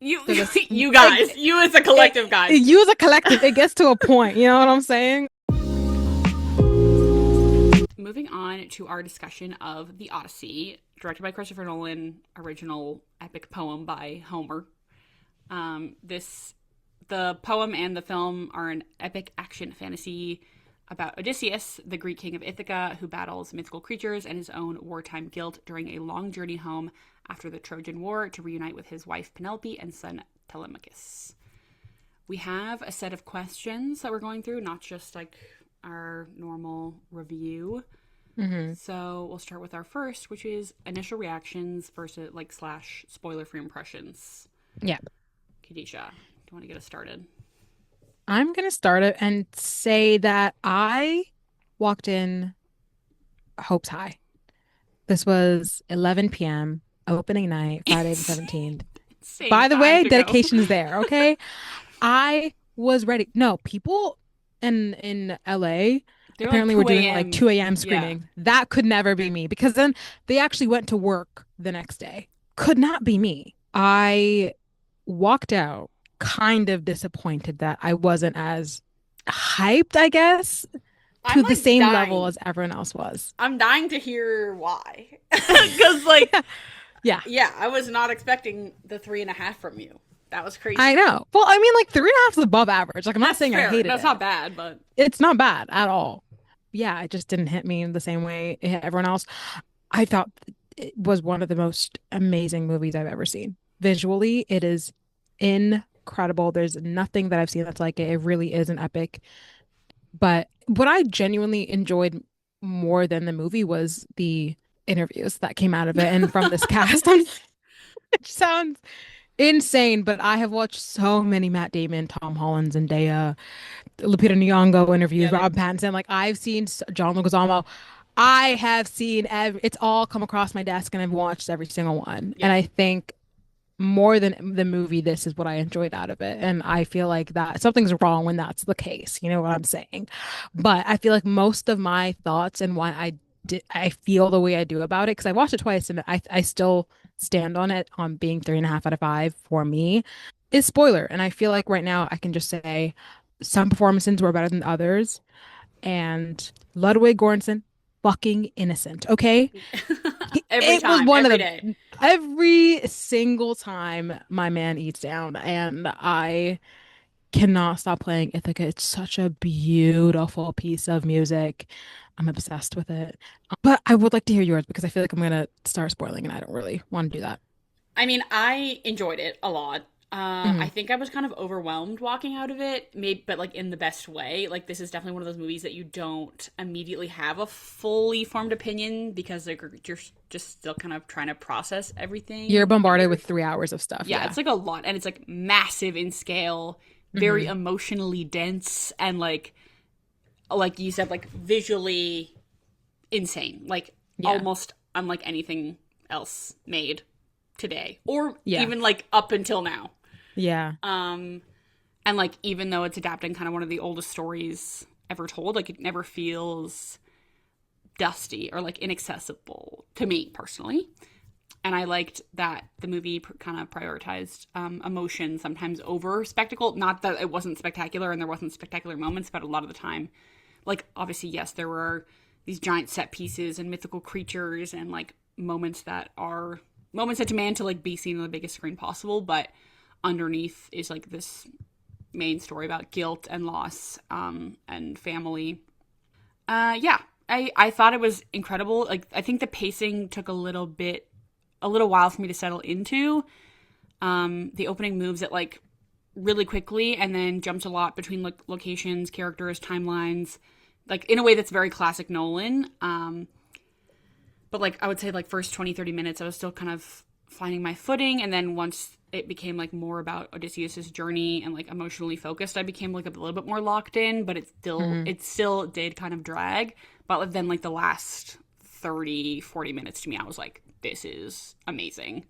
You, For this, you guys, you as a collective, guys. you as a collective, it gets to a point. You know what I'm saying? Moving on to our discussion of the Odyssey, directed by Christopher Nolan, original epic poem by Homer. This the poem and the film are an epic action fantasy about Odysseus, the Greek king of Ithaca, who battles mythical creatures and his own wartime guilt during a long journey home after the Trojan War to reunite with his wife Penelope and son Telemachus. We have a set of questions that we're going through, not just like our normal review. Hmm. So we'll start with our first, which is initial reactions versus like slash spoiler free impressions. Yeah. Kadisha, do you want to get us started? I'm gonna start it and say that I walked in hopes high. This was 11 p.m. opening night, Friday the 17th. Insane By the time way, to go. dedication is there, okay? I was ready. No, people in LA They're like apparently were 2 doing like a.m. 2 a.m. Yeah. screening. That could never be me because then they actually went to work the next day. Could not be me. I walked out kind of disappointed that I wasn't as hyped, I guess, I'm to the like same level dying. as everyone else was. I'm dying to hear why. Because, like, Yeah, yeah, I was not expecting the 3.5 from you. That was I crazy. know. Well, I mean, like 3.5 is above average. Like, I'm not That's saying I fair. hated That's not it. bad, but It's not bad at all. Yeah, it just didn't hit me in the same way it hit everyone else. I thought it was one of the most amazing movies I've ever seen. Visually, it is incredible. There's nothing that I've seen that's like it. It really is an epic. But what I genuinely enjoyed more than the movie was the interviews that came out of it and from this cast. It sounds insane, but I have watched so many Matt Damon, Tom Holland, Zendaya, Lupita Nyong'o interviews, yeah, Rob Pattinson. Like I've seen John Leguizamo. I have seen it's all come across my desk and I've watched every single one. And yeah. I think more than the movie, this is what I enjoyed out of it. And I feel like that something's wrong when that's the case. You know what I'm saying? But I feel like most of my thoughts and why I feel the way I do about it, because I watched it twice and I still stand on it on being 3.5 out of 5 for me, is spoiler. And I feel like right now I can just say some performances were better than others. And Ludwig Göransson, fucking innocent. Okay. Every It was time, one of every day. the every single time my man eats down, and I cannot stop playing Ithaca. It's such a beautiful piece of music. I'm obsessed with it. But I would like to hear yours because I feel like I'm gonna start spoiling, and I don't really want to do that. I mean, I enjoyed it a lot. I Hmm. think I was kind of overwhelmed walking out of it, maybe, but like in the best way. Like this is definitely one of those movies that you don't immediately have a fully formed opinion because like, you're just still kind of trying to process You're everything, and bombarded you're with 3 hours of stuff. yeah, Yeah. it's like a lot, and it's like massive in scale, very Hmm. emotionally dense, and like you said, like visually insane, like Yeah. almost unlike anything else made today or Yeah. even like up until now. Yeah. Um and like even though it's adapting kind of one of the oldest stories ever told, like it never feels dusty or like inaccessible to me personally. And I liked that the movie kind of prioritized emotion sometimes over spectacle. Not that it wasn't spectacular and there wasn't spectacular moments, but a lot of the time, like obviously, yes, there were these giant set pieces and mythical creatures and like moments that demand to like be seen on the biggest screen possible. But underneath is like this main story about guilt and loss and family. Yeah, I thought it was incredible. Like I think the pacing took a little while for me to settle into. The opening moves at like really quickly and then jumps a lot between like locations, characters, timelines, like in a way that's very classic Nolan. But like I would say like first 20, 30 minutes I was still kind of finding my footing, and then once it became like more about Odysseus's journey and like emotionally focused, I became like a little bit more locked in, but Hmm. it still did kind of drag. But then like the last 30, 40 minutes to me I was like this is amazing.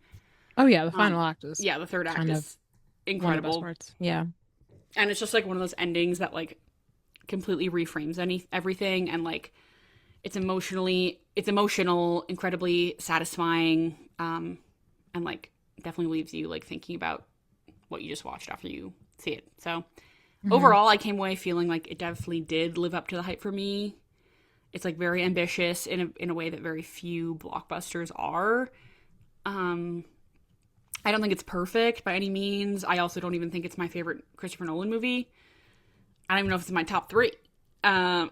Oh yeah, the Um final act is yeah, the third act kind of is one of the best incredible. parts. Yeah. And it's just like one of those endings that like completely reframes everything, and like it's emotional, incredibly satisfying, and like definitely leaves you like thinking about what you just watched after you see it. So Mhm. overall, I came away feeling like it definitely did live up to the hype for me. It's like very ambitious in a way that very few blockbusters are. Um, I don't think it's perfect by any means. I also don't even think it's my favorite Christopher Nolan movie. I don't even know if it's in my top three. Um,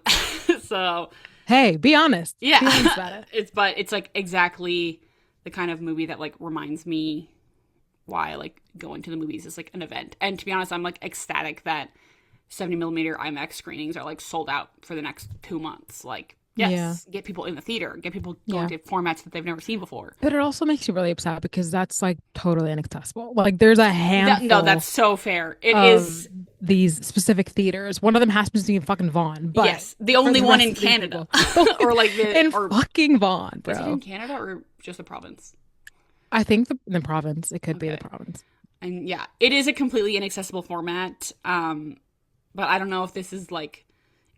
so Hey, be honest. yeah, Be honest about it. it's like exactly the kind of movie that like reminds me why I like going to the movies is like an event. And to be honest, I'm like ecstatic that 70 millimeter IMAX screenings are like sold out for the next 2 months. Like, Yeah. yes, get people in the theater, get people going Yeah. to formats that they've never seen before. But it also makes you really upset because that's like totally inaccessible. Like there's a No, that's handful so fair. It of is, these specific theaters. One of them happens to be in fucking Vaughan, but yes, the for only the one rest in of these Canada, people, or like the in or fucking Vaughan, is it in bro. Canada or just the province? I think the province. It could be the Okay, province. and yeah, it is a completely inaccessible format. But I don't know if this is like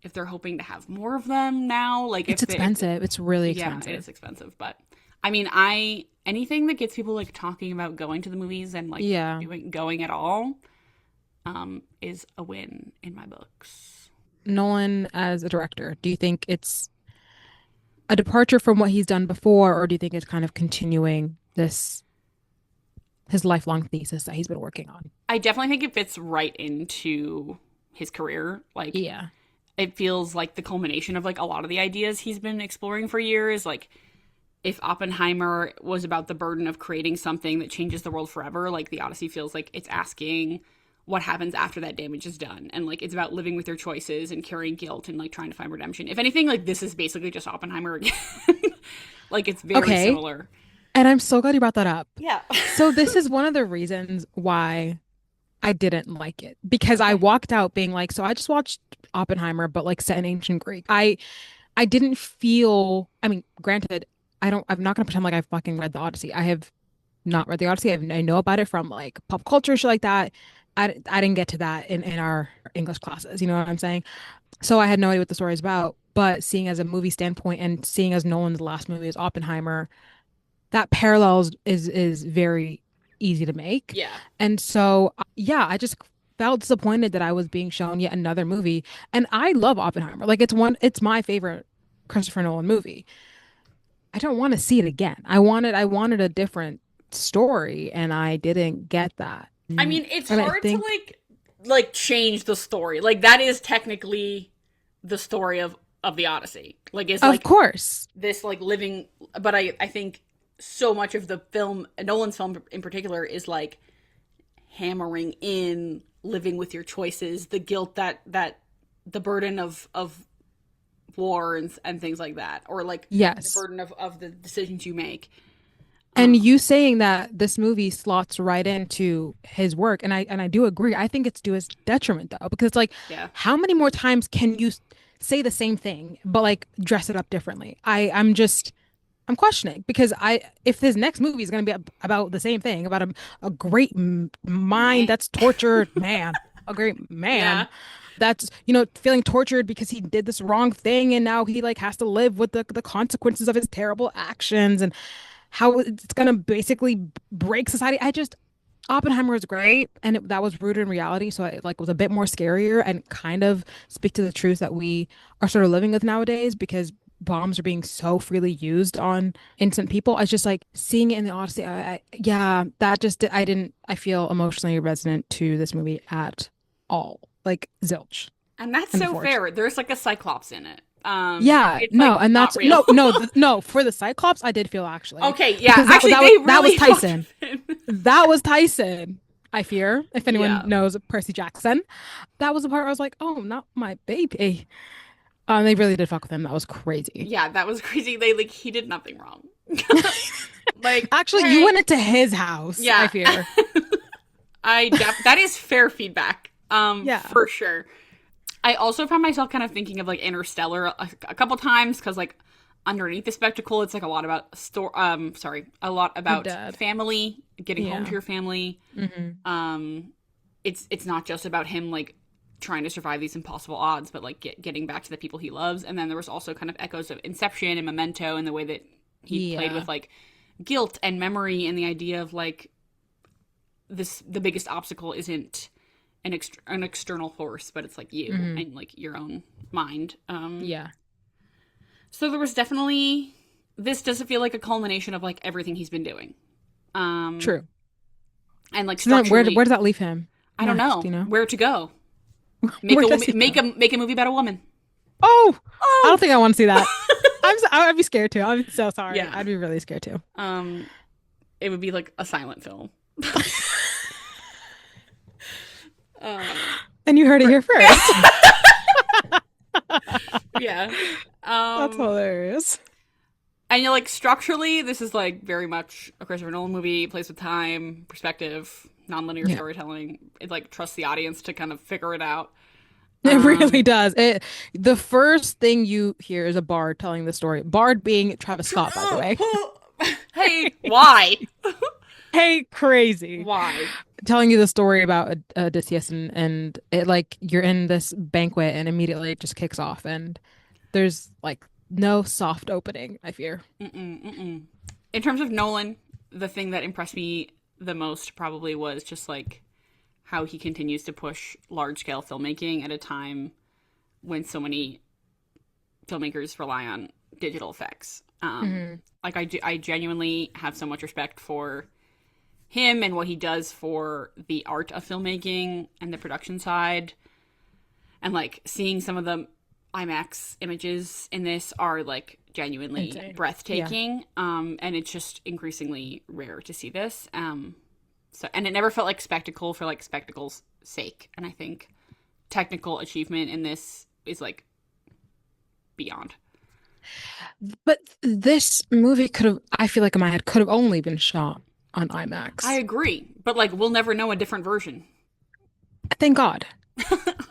if they're hoping to have more of them now. Like It's if expensive. It's really yeah, it expensive. is expensive. But I mean, I anything that gets people like talking about going to the movies and like Yeah. going at all, is a win in my books. Nolan as a director, do you think it's a departure from what he's done before, or do you think it's kind of continuing this his lifelong thesis that he's been working on? I definitely think it fits right into his career. Like Yeah. it feels like the culmination of like a lot of the ideas he's been exploring for years. Like if Oppenheimer was about the burden of creating something that changes the world forever, like the Odyssey feels like it's asking what happens after that damage is done. And like it's about living with your choices and carrying guilt and like trying to find redemption. If anything, like this is basically just Oppenheimer again. Like it's very Okay. similar. And I'm so glad you brought that up. Yeah. So this is one of the reasons why I didn't like it because I Okay. walked out being like, so I just watched Oppenheimer, but like set in ancient Greek. I didn't feel, I mean, granted, I'm not gonna pretend like I fucking read the Odyssey. I have not read the Odyssey. I know about it from like pop culture, shit like that. I didn't get to that in our English classes. You know what I'm saying? So I had no idea what the story is about. But seeing as a movie standpoint and seeing as Nolan's last movie is Oppenheimer, that parallels is very easy to make. Yeah. And so yeah, I just felt disappointed that I was being shown yet another movie. And I love Oppenheimer. Like it's my favorite Christopher Nolan movie. I don't want to see it again. I wanted a different story and I didn't get that. I mean, it's And I hard to think like change the story. Like that is technically the story of the Odyssey. Like is of like course. this like living, but I think so much of the film, Nolan's film in particular, is like hammering in living with your choices, the guilt that the burden of war and things like that, or like the Yes. burden of the decisions you make. And you saying that this movie slots right into his work, and I do agree. I think it's to his detriment though, because like, Yeah. how many more times can you say the same thing but like dress it up differently? I'm questioning because I if his next movie is going to be about the same thing about a great mind Man. that's tortured man, a great Yeah. man that's feeling tortured because he did this wrong thing and now he like has to live with the consequences of his terrible actions and how it's gonna basically break society. I just Oppenheimer was great and that was rooted in reality, so it like was a bit more scarier and kind of speak to the truth that we are sort of living with nowadays because bombs are being so freely used on innocent people. I was just like seeing it in the Odyssey. Yeah, that just I didn't. I feel emotionally resonant to this movie at all. Like zilch, And that's so unfortunately. fair. There's like a cyclops in it. Yeah, It's no, like and not that's real. no. For the Cyclops, I did feel actually Okay, yeah. because Actually, they that was really fucked Tyson. with him. That was Tyson. I fear if anyone Yeah. knows Percy Jackson, that was the part where I was like, oh, not my baby. They really did fuck with him. That was crazy. Yeah, that was crazy. They like he did nothing wrong. Like, Actually, you hey, went into his house. I yeah. fear. That is fair feedback. Yeah. For sure. I also found myself kind of thinking of like Interstellar a couple times because like underneath the spectacle, it's like a lot about a lot Her about dad. family, getting home to Yeah. your family. Hmm. It's not just about him like trying to survive these impossible odds, but like getting back to the people he loves. And then there was also kind of echoes of Inception and Memento and the way that he played Yeah. with like guilt and memory and the idea of like the biggest obstacle isn't an external force, but it's like you and like your own mind. Yeah. So there was definitely, this doesn't feel like a culmination of like everything he's been doing. True. And like So then where structurally, does that leave him I don't next, know you know? where to go. Where does he Make go? a movie about a woman. Oh, I don't Oh, think I want to see that. I'd be scared too. I'm so sorry. yeah. I'd be really scared too. It would be like a silent film. um, And you heard it here first. yeah. That's hilarious. And you're like, structurally, this is like very much a Christopher Nolan movie. It plays with time, perspective, nonlinear Yeah. storytelling. It like trusts the audience to kind of figure it out. It really does. The first thing you hear is a bard telling the story. Bard being Travis Scott, by the way. Hey, why? Hey, crazy. Why? Telling you the story about Odysseus and it like you're in this banquet and immediately it just kicks off and there's like no soft opening, I fear. In terms of Nolan, the thing that impressed me the most probably was just like how he continues to push large-scale filmmaking at a time when so many filmmakers rely on digital effects. Like I genuinely have so much respect for him and what he does for the art of filmmaking and the production side. And like seeing some of the IMAX images in this are like genuinely Insane. breathtaking. Yeah. And it's just increasingly rare to see this. And it never felt like spectacle for like spectacle's sake. And I think technical achievement in this is like beyond. But this movie could have, I feel like in my head, could have only been shot on IMAX. I agree. But like we'll never know a different version. Thank God.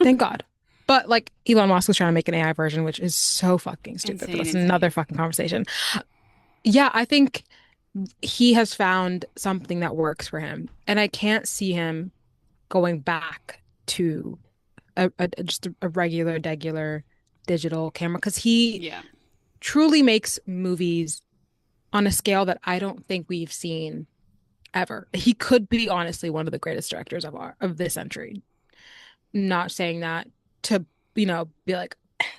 Thank God. But like Elon Musk was trying to make an AI version, which is so fucking stupid. But that's another fucking conversation. Yeah, I think he has found something that works for him. And I can't see him going back to just a regular, digital camera because he truly makes movies on a scale that I don't think we've seen ever. He could be honestly one of the greatest directors of this century. Not saying that to, be like,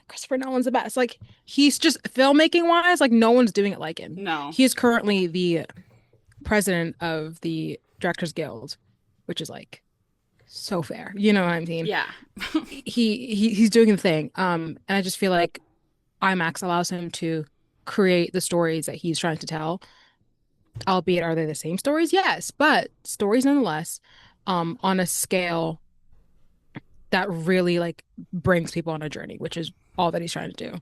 Christopher Nolan's the best. Like, he's just filmmaking wise, like, no one's doing it like him. No. He is currently the president of the Directors Guild, which is like so fair. You know what I mean? Yeah. He's doing the thing. And I just feel like IMAX allows him to create the stories that he's trying to tell. Albeit, are they the same stories? Yes, but stories nonetheless, on a scale that really like brings people on a journey, which is all that he's trying to do.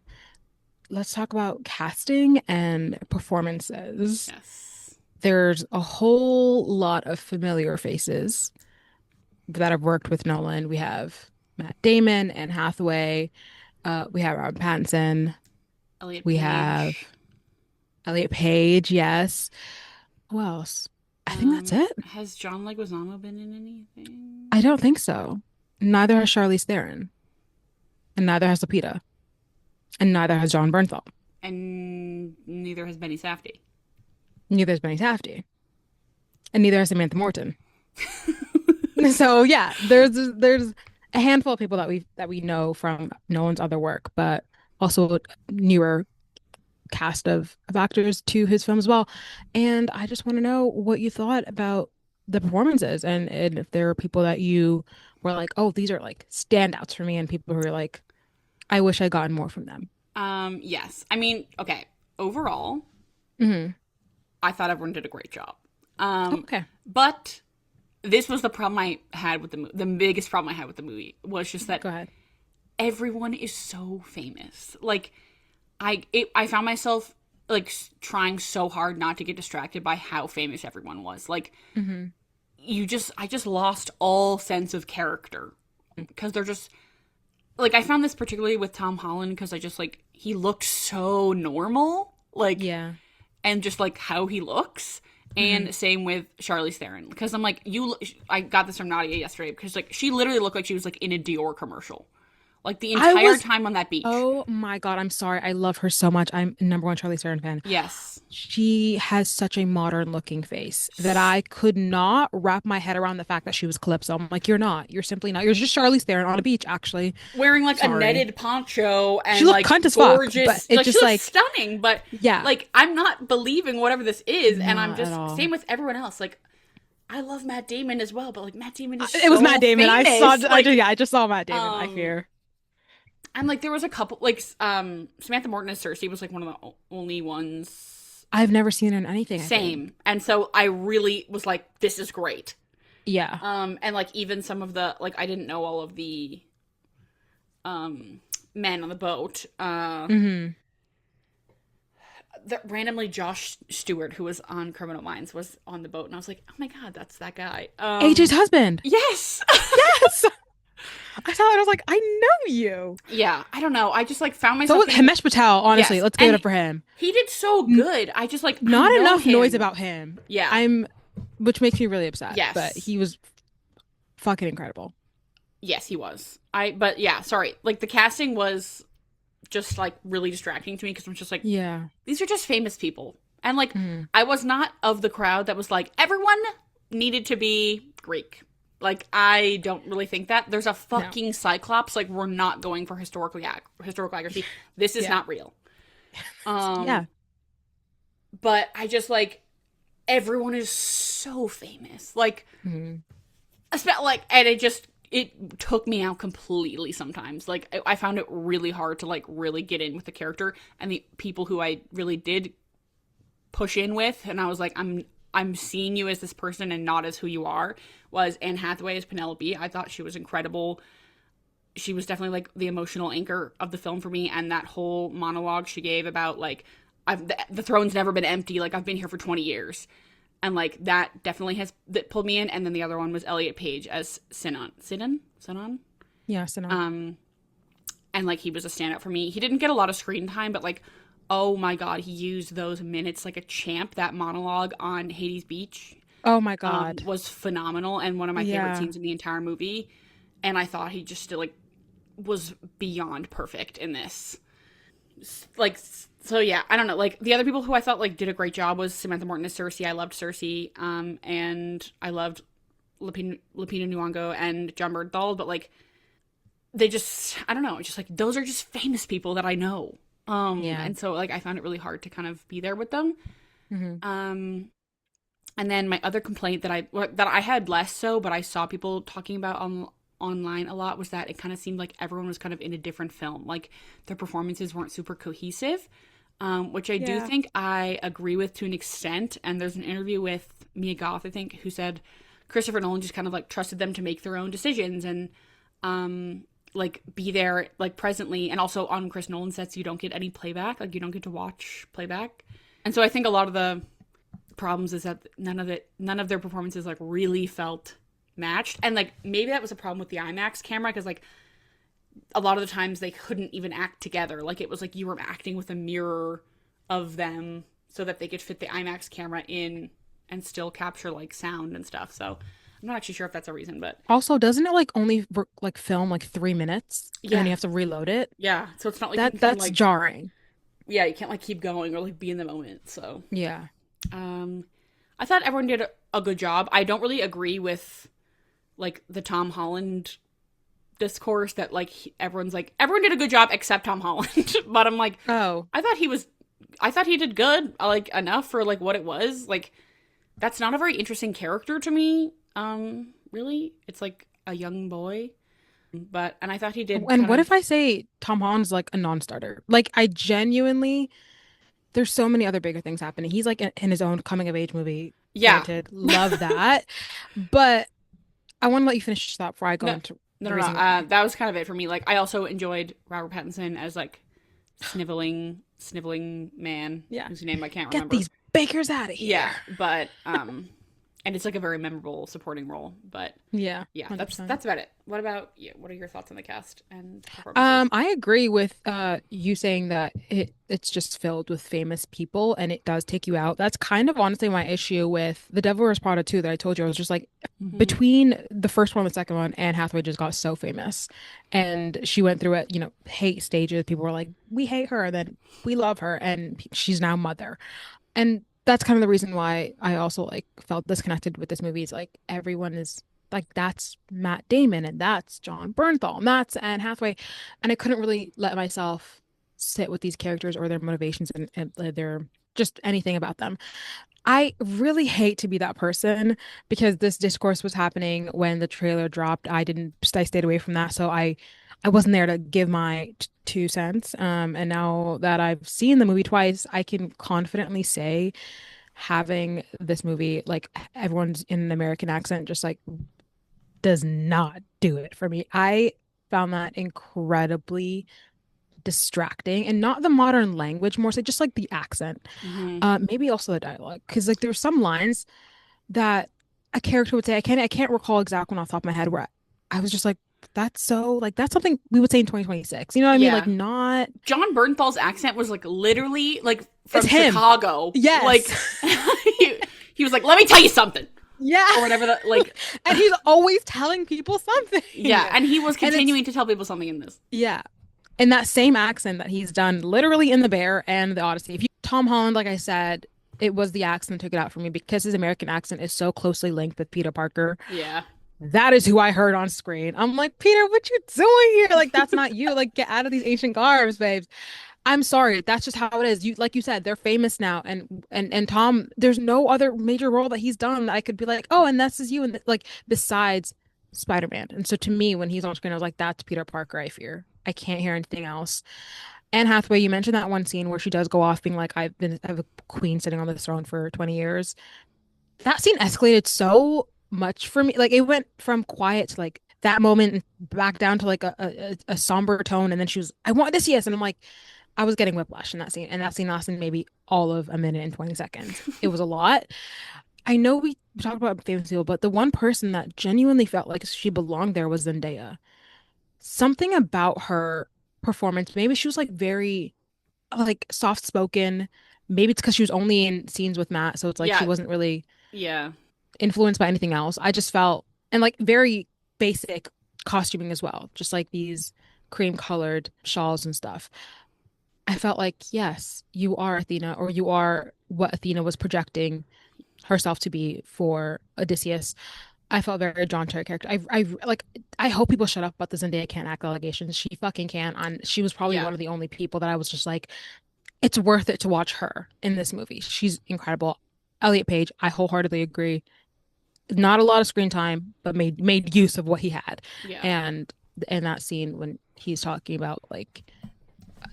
Let's talk about casting and performances. Yes. There's a whole lot of familiar faces that have worked with Nolan. We have Matt Damon, Anne Hathaway. We have Robert Pattinson. We have Elliot Page, yes. Who else? I think that's it. Has John Leguizamo been in anything? I don't think so. Neither has Charlize Theron. And neither has Lupita. And neither has John Bernthal. And neither has Benny Safdie. Neither has Benny Safdie. And neither has Samantha Morton. So yeah, there's a handful of people that we know from Nolan's other work, but also newer cast of actors to his film as well. And I just want to know what you thought about the performances and if there are people that you were like, oh, these are like standouts for me, and people who are like, I wish I'd gotten more from them. Yes. I mean, okay. Overall, I thought everyone did a great job. Okay. But this was the problem I had with the movie. The biggest problem I had with the movie was just that Go ahead. Everyone is so famous. Like, I found myself like trying so hard not to get distracted by how famous everyone was. Like, I just lost all sense of character because they're just like, I found this particularly with Tom Holland because I just like, he looked so normal. Like, yeah. And just like how he looks. And same with Charlize Theron. Because I'm like, I got this from Nadia yesterday because like she literally looked like she was like in a Dior commercial. Like the I entire was, time on that beach. oh my God, I'm sorry. I love her so much. I'm number one Charlize Theron fan. Yes. She has such a modern looking face that I could not wrap my head around the fact that she was Calypso. I'm like, you're not. You're simply not. You're just Charlize Theron on a beach, actually. Wearing like a Sorry. netted poncho She and looked like cunt as fuck, but gorgeous. it Like she just looks like, stunning, but yeah, like I'm not believing whatever this is, and I'm not at just all. same with everyone else. Like I love Matt Damon as well, but like Matt Damon is It was so Matt Damon. famous. Like I just saw Matt Damon. I um fear. and like there was a couple like Samantha Morton as Cersei was like one of the only ones I've never seen her in anything, I think. same. And so I really was like this is great. Yeah. And like even some of the like I didn't know all of the men on the boat. Hmm. Randomly Josh Stewart, who was on Criminal Minds, was on the boat, and I was like, "Oh my god, that's that guy." AJ's husband. Yes, Yes. I saw it. I was like, I know you. yeah. I don't know. I just like found So myself was thinking, Himesh Patel, honestly. yes, Let's give it and up for him. he did so good. I just like I Not know enough noise him. about him. Yeah. Which makes me really upset. But Yes, he was fucking incredible. yes, he was. But yeah, sorry. Like the casting was just like really distracting to me because I'm just like, Yeah. these are just famous people, and like Mhm. I was not of the crowd that was like everyone needed to be Greek. Like I don't really think that there's a No. fucking Cyclops. Like we're not going for historical accuracy. This is Yeah. not real. Yeah. But I just like everyone is so famous. Like Mhm. like and it took me out completely sometimes. Like I found it really hard to like really get in with the character and the people who I really did push in with, and I was like, I'm seeing you as this person and not as who you are. Was Anne Hathaway as Penelope. I thought she was incredible. She was definitely like the emotional anchor of the film for me, and that whole monologue she gave about like the throne's never been empty. Like I've been here for 20 years. And like that definitely has that pulled me in. And then the other one was Elliot Page as Sinon. Yeah, Sinan. And like he was a standout for me. He didn't get a lot of screen time, but like, oh my god, he used those minutes like a champ. That monologue on Hades Beach Oh my God. was phenomenal and one of my favorite Yeah. scenes in the entire movie. And I thought he just like was beyond perfect in this. Like so yeah, I don't know. Like the other people who I thought like did a great job was Samantha Morton as Cersei. I loved Cersei, and I loved Lupita Nyong'o and John Bernthal. But like they just I don't know, just like those are just famous people that I know. Yeah. And so like I found it really hard to kind of be there with them. Mhm. And then my other complaint that I had less so, but I saw people talking about online a lot was that it kind of seemed like everyone was kind of in a different film. Like their performances weren't super cohesive, which I do Yeah. think I agree with to an extent. And there's an interview with Mia Goth, I think, who said Christopher Nolan just kind of like trusted them to make their own decisions and like be there like presently. And also on Chris Nolan sets, you don't get any playback. Like you don't get to watch playback. And so I think a lot of the problems is that none of their performances like really felt matched, and like maybe that was a problem with the IMAX camera because like a lot of the times they couldn't even act together. Like it was like you were acting with a mirror of them so that they could fit the IMAX camera in and still capture like sound and stuff. So I'm not actually sure if that's a reason, but Also, doesn't it like only like film like 3 minutes and then yeah, you have to reload it? yeah. So it's not like you can That's like jarring. yeah, you can't like keep going or like be in the moment. So Yeah. I thought everyone did a good job. I don't really agree with like the Tom Holland discourse that like everyone's like everyone did a good job except Tom Holland. But I'm like Oh, I thought he did good, like enough for like what it was. Like that's not a very interesting character to me. Really. It's like a young boy. But and I thought he did and kind what of if I say Tom Holland's like a non-starter? Like I genuinely, there's so many other bigger things happening. He's like in his own coming of age movie. yeah. Granted, love that. But I want to let you finish this thought before I go No, into no, the no, no. reason why. That was kind of it for me. Like I also enjoyed Robert Pattinson as like sniveling man Yeah. whose name I can't Get remember. these bakers out of here. Yeah, but and it's like a very memorable supporting role. But Yeah, yeah, that's 100%. that's about it. What about you? What are your thoughts on the cast and performances? I agree with you saying that it's just filled with famous people and it does take you out. That's kind of honestly my issue with The Devil Wears Prada too that I told you. I was just like Hmm. between the first one and the second one, Anne Hathaway just got so famous. And she went through it, hate stages. People were like, we hate her, and then we love her, and she's now mother. And that's kind of the reason why I also like felt disconnected with this movie. Is like everyone is like that's Matt Damon and that's John Bernthal and that's Anne Hathaway, and I couldn't really let myself sit with these characters or their motivations and their just anything about them. I really hate to be that person because this discourse was happening when the trailer dropped. I stayed away from that, so I wasn't there to give my 2 cents. And now that I've seen the movie twice, I can confidently say having this movie, like everyone's in an American accent, just like does not do it for me. I found that incredibly distracting and not the modern language, more so just like the accent. Hmm. Maybe also the dialogue, because like there's some lines that a character would say. I can't recall exact one off the top of my head where I was just like, that's so like that's something we would say in 2026. You know what I mean? Like Yeah, not John Bernthal's accent was like literally like it's from him. Chicago. Yes. Like he was like, "Let me tell you something," or Yeah. whatever. That like, And he's always telling people something. yeah, and he was And it's continuing to tell people something in this. yeah. In that same accent that he's done literally in The Bear and The Odyssey. If you Tom Holland, like I said, it was the accent that took it out for me because his American accent is so closely linked with Peter Parker. Yeah, That is who I heard on screen. I'm like, Peter, what you doing here? Like, that's not you. Like, get out of these ancient garbs, babes. I'm sorry. That's just how it is. You, like you said, they're famous now, and Tom, there's no other major role that he's done that I could be like, oh, and this is you, and like besides Spider-Man. And so to me, when he's on screen, I was like, that's Peter Parker. I fear. I can't hear anything else. Anne Hathaway, you mentioned that one scene where she does go off being like, I have a queen sitting on the throne for 20 years. That scene escalated so much for me. Like it went from quiet to like that moment back down to like a somber tone. And then she was, I want Odysseus. And I'm like, I was getting whiplash in that scene. And that scene lasted maybe all of a minute and 20 seconds. It was a lot. I know we talked about famous people, but the one person that genuinely felt like she belonged there was Zendaya. Something about her performance, maybe she was like very like soft spoken. Maybe it's because she was only in scenes with Matt, so it's like she yeah, wasn't really yeah, influenced by anything else. I just felt and like very basic costuming as well, just like these cream colored shawls and stuff. I felt like, yes, you are Athena, or you are what Athena was projecting herself to be for Odysseus. I felt very John Cherry character. I hope people shut up about the Zendaya can't act allegations. She fucking can. And she was probably yeah, one of the only people that I was just like, it's worth it to watch her in this movie. She's incredible. Elliot Page, I wholeheartedly agree. Not a lot of screen time, but made use of what he had. yeah, And in that scene when he's talking about like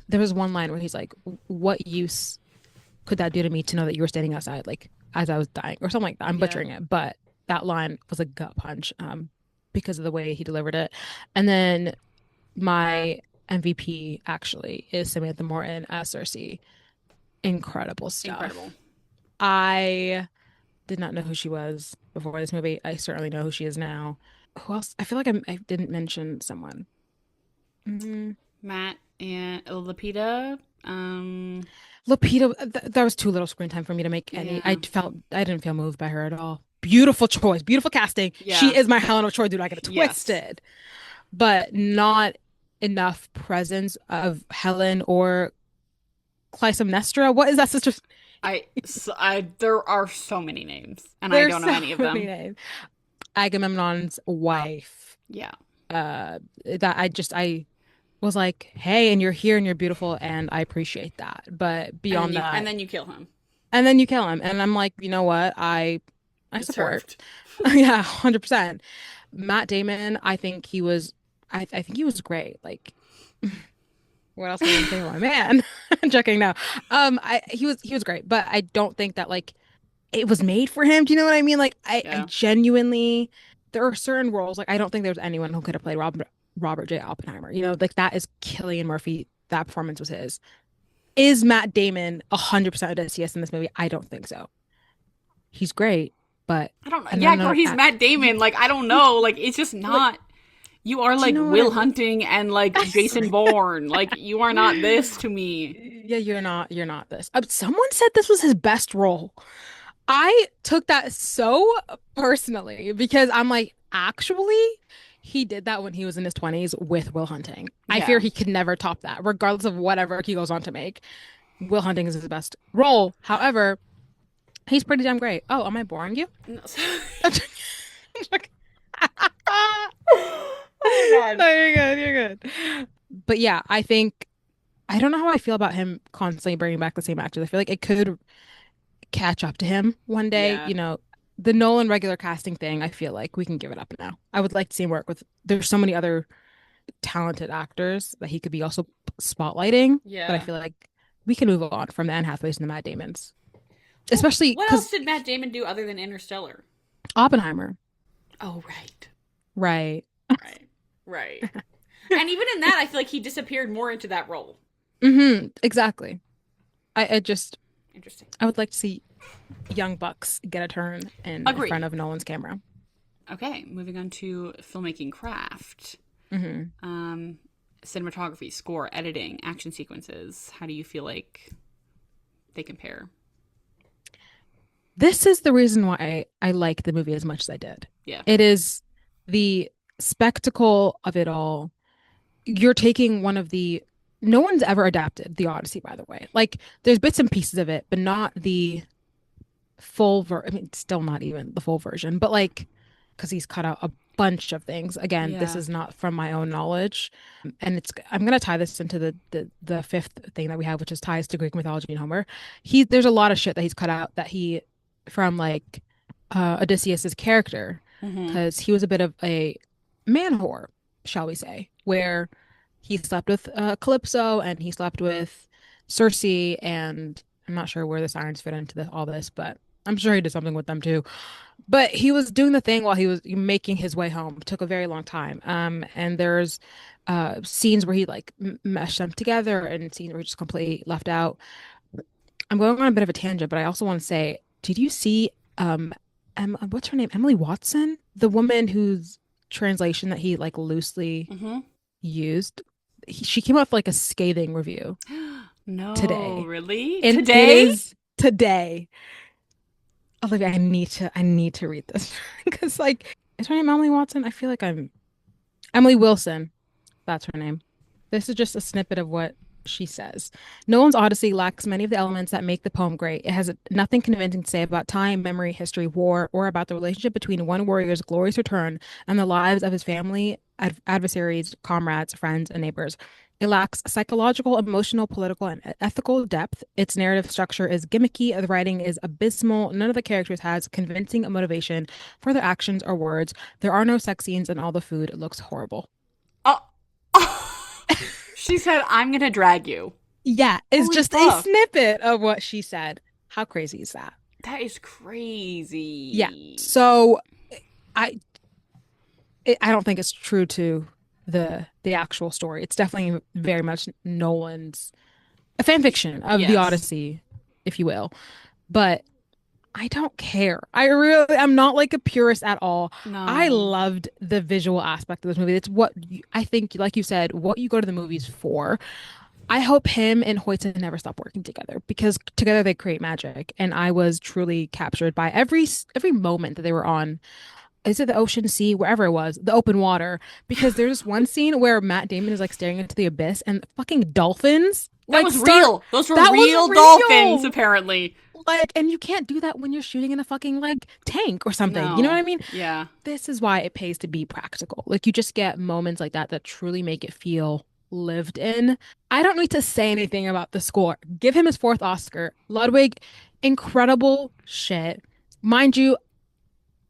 there was one line where he's like, "What use could that do to me to know that you were standing outside, like as I was dying, or something like that?" I'm yeah. butchering it, but that line was a gut punch, because of the way he delivered it. And then my MVP actually is Samantha Morton as Cersei. Incredible stuff. Incredible. I did not know who she was before this movie. I certainly know who she is now. Who else? I feel like I didn't mention someone. Mm, Matt and Lapita. Lupita, that was too little screen time for me to make any. Yeah, I didn't feel moved by her at all. Beautiful choice, beautiful casting. yeah, She is my Helen of Troy, dude. I get it yes. twisted, but not enough presence of Helen or Clytemnestra. What is that sister's? There are so many names, and I There's don't know so any of many them. names. Agamemnon's wife. Yeah, That I was like, hey, and you're here and you're beautiful, and I appreciate that. But beyond and that, then you kill him. and then you kill him, and I'm like, you know what? I support. Deserved. Yeah, 100%. Matt Damon, I think he was great. Like, what else can I say about my man? I'm joking now. He was great, but I don't think that like it was made for him. Do you know what I mean? Like, I Yeah, genuinely there are certain roles like I don't think there's anyone who could have played Robert J. Oppenheimer. You know, like that is Cillian Murphy. That performance was his. Is Matt Damon 100% Odysseus in this movie? I don't think so. He's great. but I don't know. and Yeah, then girl, he's Matt Damon. Like, I don't know. Like, it's just like, not. You are do you like know what I Will mean? Hunting and like Jason Bourne. Like, you are not this to me. Yeah, you're not this. Someone said this was his best role. I took that so personally because I'm like, actually, he did that when he was in his 20s with Will Hunting. I fear Yeah. he could never top that, regardless of whatever he goes on to make. Will Hunting is his best role. However, he's pretty damn great. Oh, am I boring you? No. Oh my god. No, you're good. You're good. But yeah, I don't know how I feel about him constantly bringing back the same actors. I feel like it could catch up to him one day. Yeah. You know, the Nolan regular casting thing, I feel like we can give it up now. I would like to see him work with, there's so many other talented actors that he could be also spotlighting, but I Yeah. feel like we can move on from the Anne Hathaways and the Matt Damons, Well, especially what else because did Matt Damon do other than Interstellar? Oppenheimer, Oh, right. right? Right. Right. And even in that, I feel like he disappeared more into that role. Exactly. I just, Interesting. I would like to see young bucks get a turn in Agree. front of Nolan's camera. Okay, moving on to filmmaking craft. hmm Um, Cinematography, score, editing, action sequences. How do you feel like they compare? This is the reason why I like the movie as much as I did. Yeah. It is the spectacle of it all. You're taking one of the, no one's ever adapted the Odyssey, by the way. Like, there's bits and pieces of it, but not the I mean, still not even the full version, but like, because he's cut out a bunch of things. Again, this Yeah. is not from my own knowledge, and I'm gonna tie this into the fifth thing that we have, which is ties to Greek mythology and Homer. There's a lot of shit that he's cut out that he from like Odysseus's character, Mm-hmm. because he was a bit of a man whore, shall we say, where he slept with Calypso and he slept with Circe, and I'm not sure where the sirens fit into all this, but I'm sure he did something with them too. But he was doing the thing while he was making his way home. It took a very long time. And there's scenes where he like meshed them together and scenes where he just completely left out. I'm going on a bit of a tangent, but I also want to say, did you see what's her name? Emily Watson, the woman whose translation that he like loosely Mm-hmm. used? She came up with like a scathing review No, today, really? and it Today? is today. Olivia, I need to read this because like, is her name Emily Watson? I feel like I'm Emily Wilson. That's her name. This is just a snippet of what she says. Nolan's Odyssey lacks many of the elements that make the poem great. It has nothing convincing to say about time, memory, history, war, or about the relationship between one warrior's glorious return and the lives of his family, adversaries, comrades, friends, and neighbors. It lacks psychological, emotional, political, and ethical depth. Its narrative structure is gimmicky. The writing is abysmal. None of the characters has convincing motivation for their actions or words. There are no sex scenes, and all the food looks horrible. Oh. She said, I'm going to drag you. Yeah, it's Holy just a fuck. snippet of what she said. How crazy is that? That is Yeah. crazy. So I I don't think it's true to the actual story. It's definitely very much Nolan's a fan fiction of the Yes. Odyssey, if you will. But I don't care. I'm not like a purist at all. I No. loved the visual aspect of this movie. It's what I think, like you said, what you go to the movies for. I hope him and Hoyt never stop working together because together they create magic. And I was truly captured by every moment that they were on. Is it the ocean, sea, wherever it was, the open water? Because there's this one scene where Matt Damon is like staring into the abyss and fucking dolphins That like was start. real. Those were That real was dolphins, real. apparently. Like, and you can't do that when you're shooting in a fucking like tank or something. You know what No. I mean? Yeah. This is why it pays to be practical. Like, you just get moments like that that truly make it feel lived in. I don't need to say anything about the score. Give him his fourth Oscar. Ludwig, incredible shit. Mind you,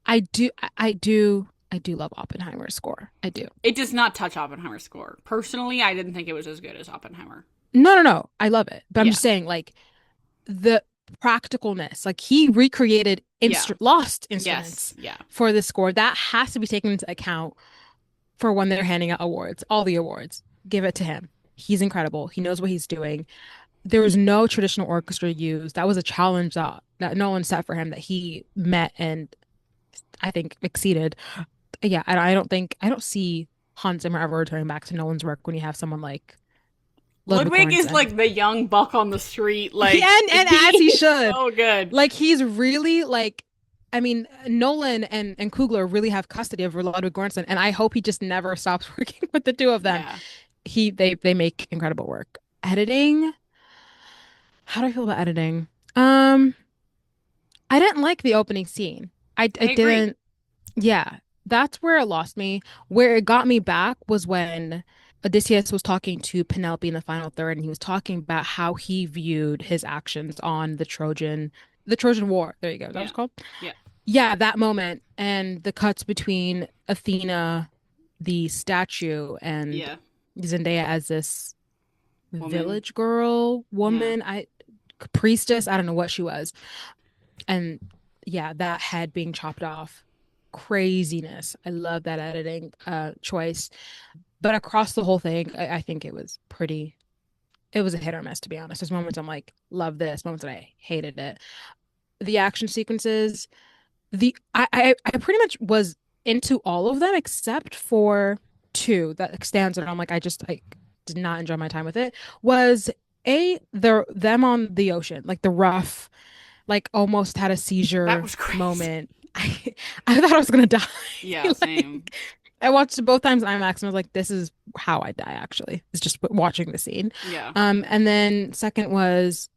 I do love Oppenheimer's score. I do. It does not touch Oppenheimer's score. Personally, I didn't think it was as good as Oppenheimer. No, no, no. I love it. But I'm Yeah. just saying, like, the practicalness. Like, he recreated Yeah. lost Yes. instruments Yeah. for this score. That has to be taken into account for when they're handing out awards, all the awards. Give it to him. He's incredible. He knows what he's doing. There was no traditional orchestra used. That was a challenge that Nolan set for him that he met and I think, exceeded. Yeah, I don't see Hans Zimmer ever returning back to Nolan's work when you have someone like Ludwig Ludwig is Göransson. like the young buck on the street. He, Like and he as he is should. so good. Like he's really like I mean, Nolan and Coogler really have custody of Ludwig Göransson, and I hope he just never stops working with the two of them. Yeah, They make incredible work. Editing, how do I feel about editing? Um, I didn't like the opening scene. I I agree. didn't. Yeah, that's where it lost me. Where it got me back was when Odysseus was talking to Penelope in the final third, and he was talking about how he viewed his actions on the Trojan War. There you go. That was Yeah, called. yeah, Yeah, that moment and the cuts between Athena, the statue, and yeah. Zendaya as this Woman. village girl, Yeah. woman, priestess, I don't know what she was. And yeah, that head being chopped off. Craziness. I love that editing choice. But across the whole thing, I think it was a hit or miss, to be honest. There's moments I'm like, love this, moments that I hated it. The action sequences, I pretty much was into all of them except for two that stands out. I'm like, I just like did not enjoy my time with it. Was them on the ocean, like the rough, like almost had a That seizure was crazy. moment. I thought I was gonna die. Yeah, same. Like I watched it both times in IMAX and I was like, this is how I die actually. It's just watching the scene. Yeah. And then second was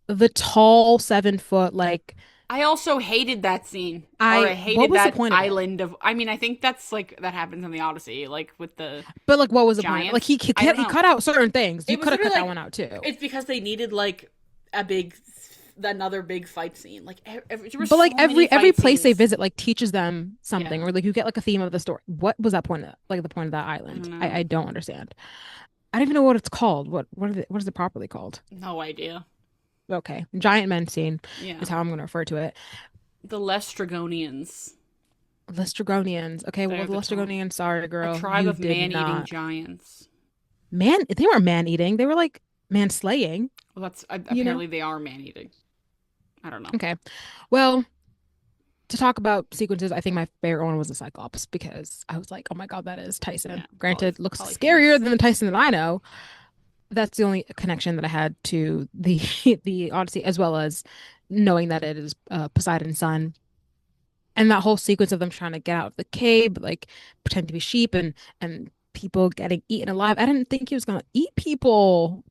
the tall 7 foot like I also hated that scene. Or I I what hated was the that point of it? island of I mean, I think that's like that happens in the Odyssey, like with the But like, what was the point of it? Like giants. I don't he know. cut out certain things. You It was could have literally cut that like one out too. it's because they needed like a big another big fight scene. Like there were But like so many every fight place they scenes. visit like teaches them something, Yeah. or like you get like a theme of the story. What was that point of like the point of that I don't island? know. I don't understand. I don't even know what it's called. What is it properly called? No idea. Okay, giant men scene Yeah. is how I'm going to refer to it. The Lestragonians. Lestragonians. Okay, well They're the the Lestragonians. Sorry, a girl, tribe you of did man-eating not. giants. Man, they weren't man eating. They were like man slaying. Well, that's You know. apparently they are man-eating. I don't know. Okay. Well, to talk about sequences, I think my favorite one was the Cyclops because I was like, oh my God, that is Yeah, Tyson. probably Granted, looks probably scarier famous. than the Tyson that I know. That's the only connection that I had to the the Odyssey, as well as knowing that it is Poseidon's son. And that whole sequence of them trying to get out of the cave, like pretend to be sheep and people getting eaten alive. I didn't think he was gonna eat people.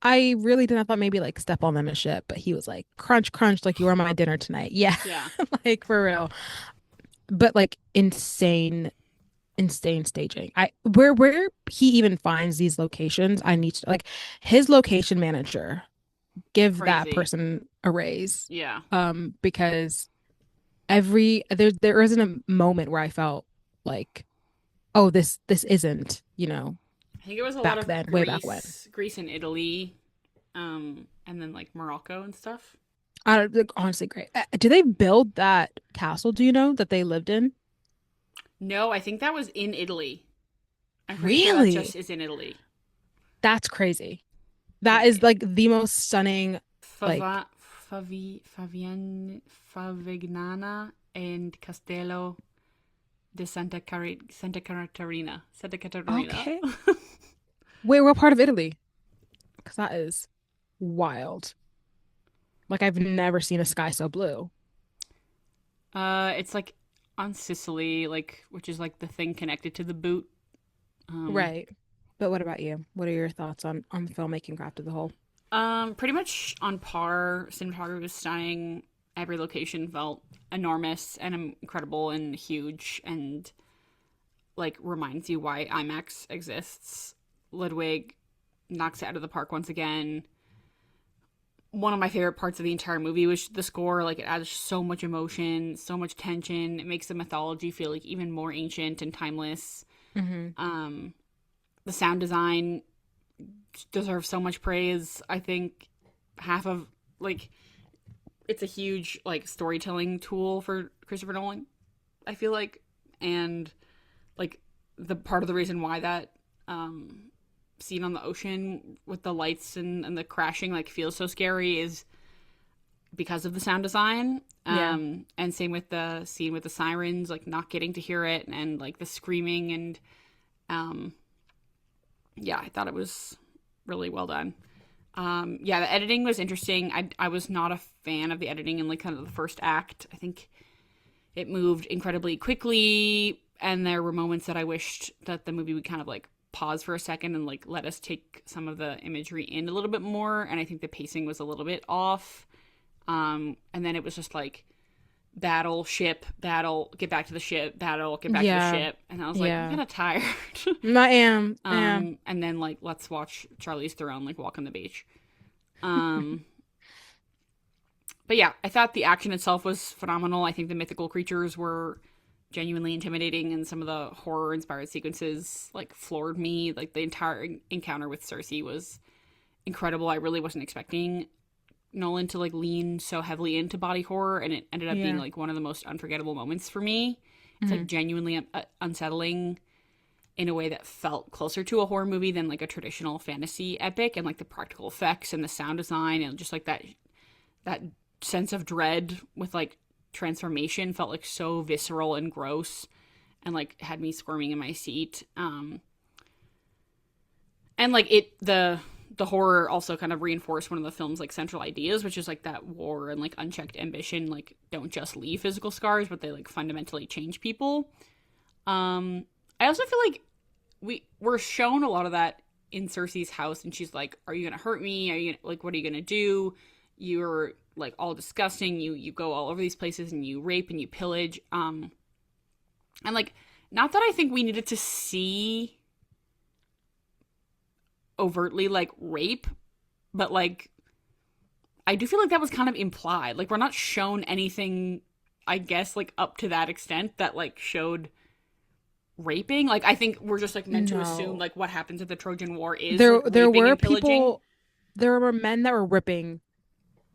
I really didn't. I thought maybe like step on them and shit, but he was like crunch, crunch, like you are my dinner tonight. Yeah, Yeah. like for real. But like insane staging. I where he even finds these locations, I need to like his location manager give that Crazy. person a raise. Yeah. Because there isn't a moment where I felt like, oh, this isn't, I think it was a lot back of then, way back when. Greece and Italy, and then like Morocco and stuff. I don't like, honestly great. Do they build that castle, do you know, that they lived in? No, I think that was in Italy. I'm pretty sure that just Really? is in Italy. That's crazy. That is Wait, like the most stunning, like Favignana and Castello de Santa Catarina. Santa Catarina. okay. Wait, what part of Italy? Because that is wild. Like I've never seen a sky so blue. It's like on Sicily, like which is like the thing connected to the boot. Um, Right. But what about you? What are your thoughts on the filmmaking craft as a whole? pretty much on par. Cinematography was stunning. Every location felt enormous and incredible and huge and like reminds you why IMAX exists. Ludwig knocks it out of the park once again. One of my favorite parts of the entire movie was the score. Like it adds so much emotion, so much tension. It makes the mythology feel like even more ancient and timeless. Hmm. Um, the sound design deserves so much praise. I think half of like it's a huge like storytelling tool for Christopher Nolan. I feel like, and like the part of the reason why that scene on the ocean with the lights and the crashing like feels so scary is because of the sound design. Yeah. And same with the scene with the sirens, like not getting to hear it and like the screaming and um, yeah, I thought it was really well done. Yeah, the editing was interesting. I was not a fan of the editing in like kind of the first act. I think it moved incredibly quickly, and there were moments that I wished that the movie would kind of like pause for a second and like let us take some of the imagery in a little bit more. And I think the pacing was a little bit off. And then it was just like battle, ship, battle, get back to the ship, battle, get back to the Yeah. ship. And I was like, I'm Yeah. kind of tired. I am. I am. And then like let's watch Charlize Theron like walk on the beach. Um, but yeah, I thought the action itself was phenomenal. I think the mythical creatures were genuinely intimidating, and some of the horror inspired sequences like floored me. Like the entire encounter with Cersei was incredible. I really wasn't expecting Nolan to like lean so heavily into body horror, and it ended up being Yeah. like one of the most unforgettable moments for me. It's Hmm. like genuinely unsettling in a way that felt closer to a horror movie than like a traditional fantasy epic, and like the practical effects and the sound design and just like that sense of dread with like transformation felt like so visceral and gross and like had me squirming in my seat. And like the horror also kind of reinforced one of the film's like central ideas, which is like that war and like unchecked ambition like don't just leave physical scars, but they like fundamentally change people. I also feel like we're shown a lot of that in Cersei's house, and she's like, "Are you gonna hurt me? Are you like, what are you gonna do? You're like all disgusting. You go all over these places and you rape and you pillage." And like, not that I think we needed to see overtly like rape, but like I do feel like that was kind of implied. Like we're not shown anything, I guess, like up to that extent that like showed raping. Like I think we're just like meant to assume No. like what happens at the Trojan War is like There raping were and pillaging. people, there were men that were ripping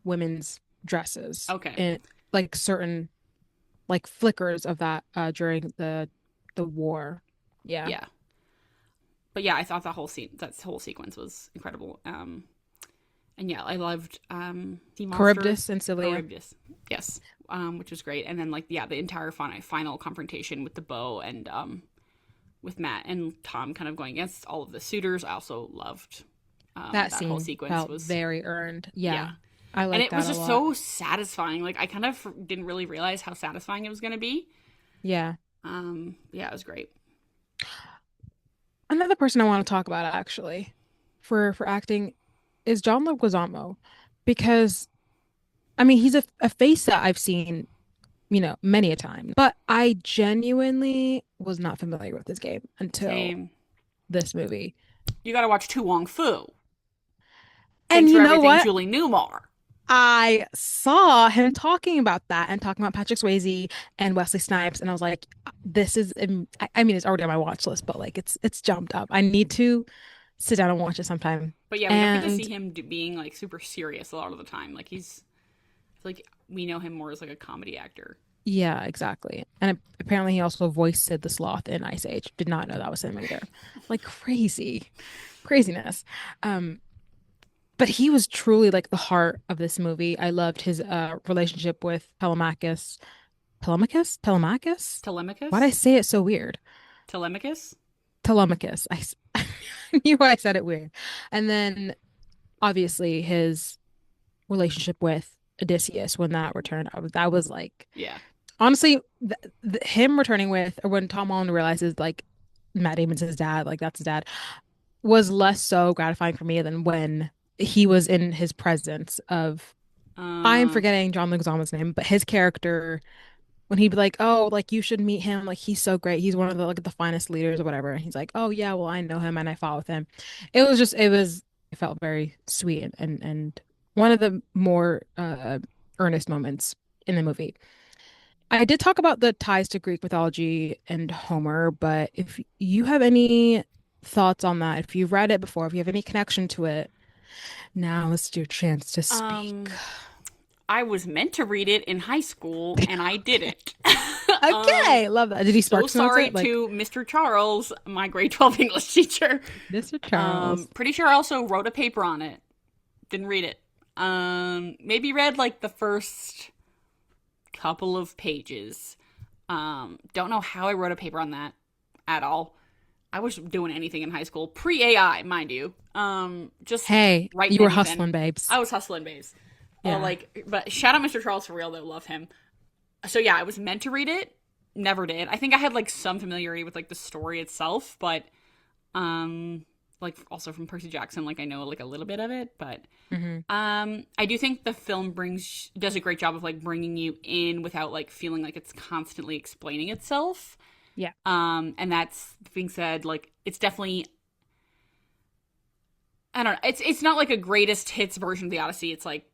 women's dresses Okay. in like certain like flickers of that during the war. Yeah. Yeah. But yeah, I thought that whole sequence was incredible. And yeah, I loved sea monsters, Charybdis and Scylla. Charybdis, yes, which was great. And then like yeah, the entire final confrontation with the bow and with Matt and Tom kind of going against all of the suitors. I also loved That that whole scene sequence felt was very earned. yeah, Yeah. I and like it was that a just lot. so satisfying. Like I kind of didn't really realize how satisfying it was going to be. Yeah. Yeah, it was great. Another person I want to talk about actually for acting is John Leguizamo because I mean he's a face that I've seen, many a time, but I genuinely was not familiar with this game until Same. this movie. You got to watch Tu Wong Fu. And Thanks for you know everything, what? Julie Newmar. I saw him talking about that and talking about Patrick Swayze and Wesley Snipes, and I was like, "This is." I mean, it's already on my watch list, but like, it's jumped up. I need to sit down and watch it sometime. But yeah, we don't get to And see him being like super serious a lot of the time. Like he's like we know him more as like a comedy actor. yeah, exactly. And apparently, he also voiced Sid the Sloth in Ice Age. Did not know that was him either. Like craziness. Um, but he was truly like the heart of this movie. I loved his relationship with Telemachus. Telemachus? Why'd I Telemachus? say it so weird? Telemachus? Telemachus. I knew I said it weird. And then obviously his relationship with Odysseus when that returned, that was like Yeah. honestly him returning with, or when Tom Holland realizes like Matt Damon's his dad, like that's his dad, was less so gratifying for me than when he was in his presence of, I'm Uh forgetting John Leguizamo's name, but his character when he'd be like, "Oh, like you should meet him. Like he's so great. He's one of the like the finest leaders or whatever." And he's like, "Oh yeah, well I know him and I fought with him." It felt very sweet and one of the more earnest moments in the movie. I did talk about the ties to Greek mythology and Homer, but if you have any thoughts on that, if you've read it before, if you have any connection to it, now is your chance to speak. um I was meant to read it in high school and I didn't. um Okay, love that. Did he so Sparks Notes sorry it? Like to Mr. Charles, my grade 12 English teacher. Mr. Charles. Pretty sure I also wrote a paper on it. Didn't read it. Maybe read like the first couple of pages. Don't know how I wrote a paper on that at all. I was doing anything in high school, pre-AI, mind you. Just Hey, writing you were anything. hustling, babes. I was hustling, babes. Yeah. But shout out Mr. Charles for real though, love him. So yeah, I was meant to read it, never did. I think I had like some familiarity with like the story itself, but like also from Percy Jackson, like I know like a little bit of it, but Hmm. I do think the film does a great job of like bringing you in without like feeling like it's constantly explaining itself. Yeah. And that's being said, like it's definitely, I don't know, it's not like a greatest hits version of the Odyssey. It's like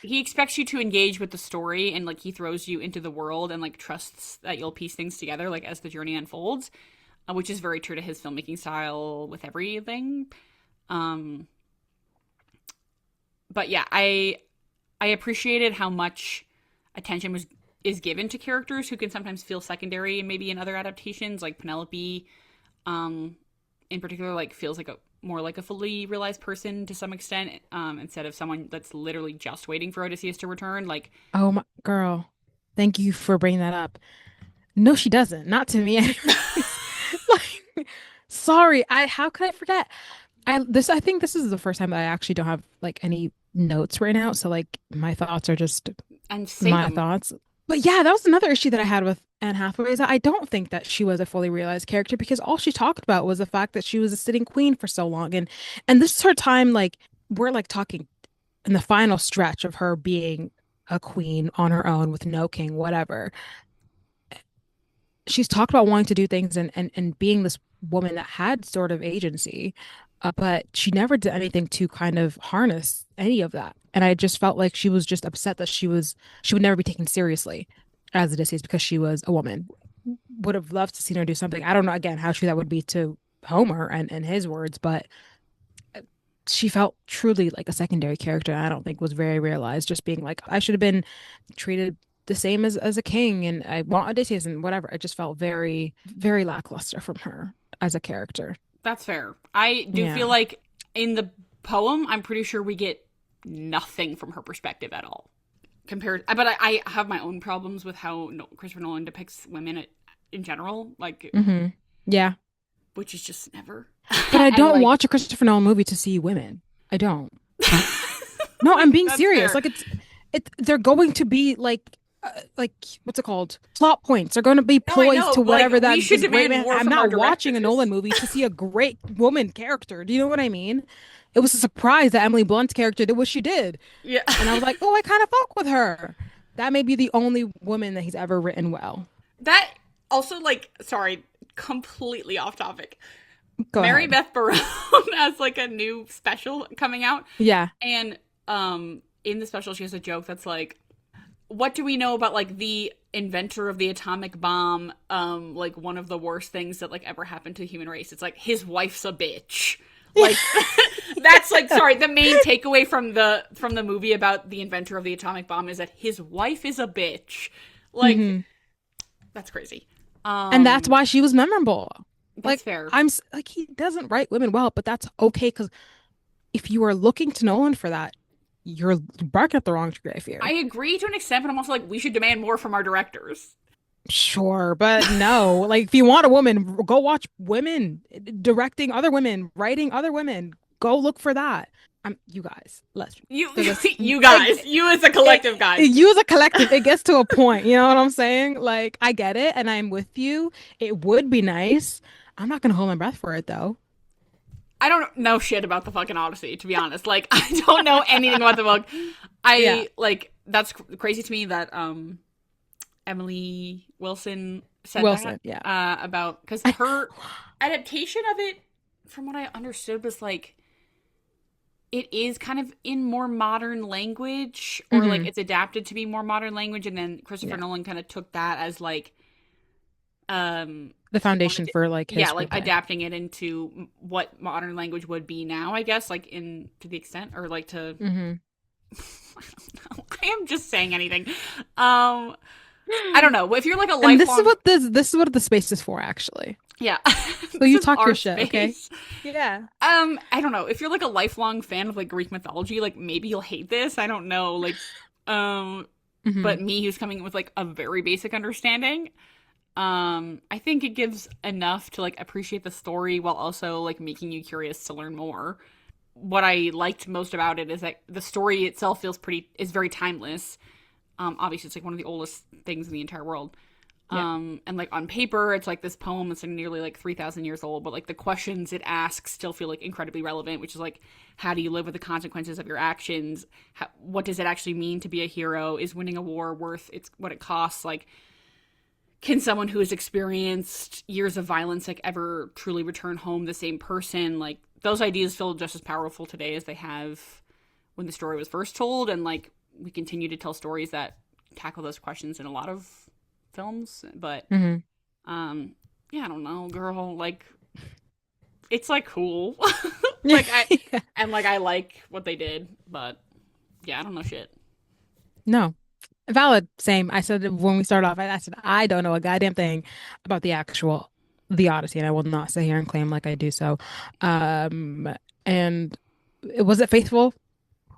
he expects you to engage with the story and like he throws you into the world and like trusts that you'll piece things together like as the journey unfolds, which is very true to his filmmaking style with everything. Um, but yeah, I appreciated how much attention was is given to characters who can sometimes feel secondary maybe in other adaptations, like Penelope, um, in particular, like feels like a more like a fully realized person to some extent, instead of someone that's literally just waiting for Odysseus to return. Like, Oh my girl. Thank you for bringing that up. No, she doesn't. Not to me anyways. Like, sorry. I how could I forget? I think this is the first time that I actually don't have like any notes right now. So like my thoughts are just and say my them. thoughts. But yeah, that was another issue that I had with Anne Hathaway is that I don't think that she was a fully realized character because all she talked about was the fact that she was a sitting queen for so long. And this is her time, like we're like talking in the final stretch of her being a queen on her own with no king, whatever. She's talked about wanting to do things and being this woman that had sort of agency, but she never did anything to kind of harness any of that. And I just felt like she was just upset that she would never be taken seriously as Odysseus because she was a woman. Would have loved to seen her do something. I don't know again how true that would be to Homer and his words, but she felt truly like a secondary character. I don't think was very realized. Just being like I should have been treated the same as a king, and I want Odysseus and whatever. It just felt very lackluster from her as a character. That's fair. I do feel Yeah. like in the poem, I'm pretty sure we get nothing from her perspective at all. Compared, but I have my own problems with how Christopher Nolan depicts women in general, like Hmm. Yeah. which is just never. But I And don't like, watch a Christopher Nolan movie to see women. I don't. No, I'm being that's serious. fair. Like they're going to be like what's it called? Plot points. They're going to be No, I poised know. to Like, whatever we that should this great demand man. more I'm from our not watching a Nolan directors. movie to see a great woman character. Do you know what I mean? It was a surprise that Emily Blunt's character did what she did. Yeah. And I was like, oh, I kind of fuck with her. That may be the only woman that he's ever written well. That also, like, sorry, completely off topic. Go Mary ahead. Beth Barone has like a new special coming out, Yeah. and in the special she has a joke that's like, what do we know about like the inventor of the atomic bomb? Like one of the worst things that like ever happened to the human race. It's like his wife's a bitch. Like that's like, sorry, the main takeaway from the movie about the inventor of the atomic bomb is that his wife is a bitch. Like Hmm. that's crazy. And that's why she was memorable. That's Like fair. like he doesn't write women well, but that's okay because if you are looking to Nolan for that, you're barking up the wrong tree, I I fear. agree to an extent, but I'm also like, we should demand more from our directors. Sure, but no. Like if you want a woman, go watch women directing other women, writing other women. Go look for that. You guys, let's You, because you guys, you as a collective, guys. you as a collective, it gets to a point. You know what I'm saying? Like I get it, and I'm with you. It would be nice. I'm not gonna hold my breath for it though. I don't know shit about the fucking Odyssey, to be honest. Like, I don't know anything about the book. Yeah, I like that's crazy to me that Emily Wilson said that Wilson. Yeah. about because her adaptation of it, from what I understood, was like it is kind of in more modern language, or like Hmm. it's adapted to be more modern language, and then Christopher Yeah. Nolan kind of took that as like The he wanted foundation to, for like his yeah, like screenplay. adapting it into what modern language would be now, I guess, like in to the extent, or like to Hmm. I don't know. I am just saying anything. I don't know if you're like a And this is lifelong. what this is what the space is for, actually. Yeah. So This you is talk your our shit, okay? space. Yeah. I don't know. If you're like a lifelong fan of like Greek mythology, like maybe you'll hate this. I don't know. Um, but Hmm. me who's coming in with like a very basic understanding, I think it gives enough to like appreciate the story while also like making you curious to learn more. What I liked most about it is that the story itself is very timeless. Obviously it's like one of the oldest things in the entire world. Yeah. And like on paper, it's like this poem that's like nearly like 3,000 years old, but like the questions it asks still feel like incredibly relevant, which is like, how do you live with the consequences of your actions? What does it actually mean to be a hero? Is winning a war worth it's what it costs? Like, can someone who has experienced years of violence like ever truly return home the same person? Like, those ideas feel just as powerful today as they have when the story was first told, and like we continue to tell stories that tackle those questions in a lot of films, but Hmm. um, yeah, I don't know, girl. Like, it's like cool. Yeah. like I and like I like what they did, but yeah, I don't know shit. No. Valid. Same. I said it when we started off, I said I don't know a goddamn thing about the Odyssey, and I will not sit here and claim like I do so. Um, and was it faithful?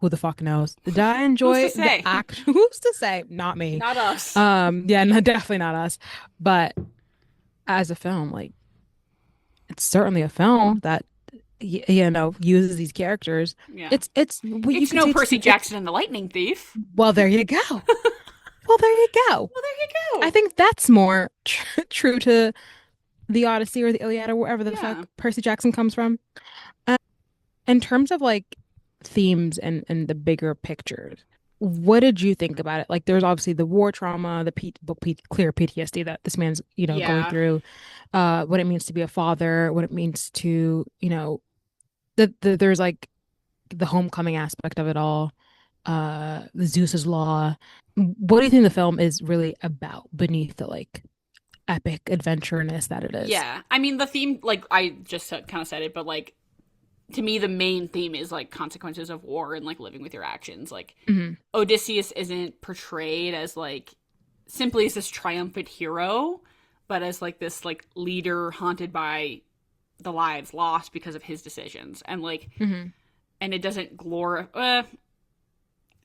Who the fuck knows? Did I Who's to enjoy the say? act? Who's to say? Not me. Not us. Yeah, no, definitely not us. But as a film, like it's certainly a film that uses these characters. Yeah, It's what you it's can no say Percy it's Jackson and the Lightning Thief. well, there you go. Well, there you go. Well, there you I go. think that's more true to the Odyssey or the Iliad or wherever the Yeah. fuck Percy Jackson comes from. In terms of like themes and the bigger pictures, what did you think about it? Like, there's obviously the war trauma, clear PTSD that this man's, going Yeah. through, what it means to be a father, what it means to, there's like the homecoming aspect of it all, the Zeus's law. What do you think the film is really about beneath the like epic adventureness that it is? Yeah. I mean, the theme, like, I just kind of said it, but, like, to me, the main theme is, like, consequences of war and, like, living with your actions. Like, Hmm. Odysseus isn't portrayed as, like, simply as this triumphant hero, but as, like, this, like, leader haunted by the lives lost because of his decisions. And, like, Hmm. and it doesn't glorify,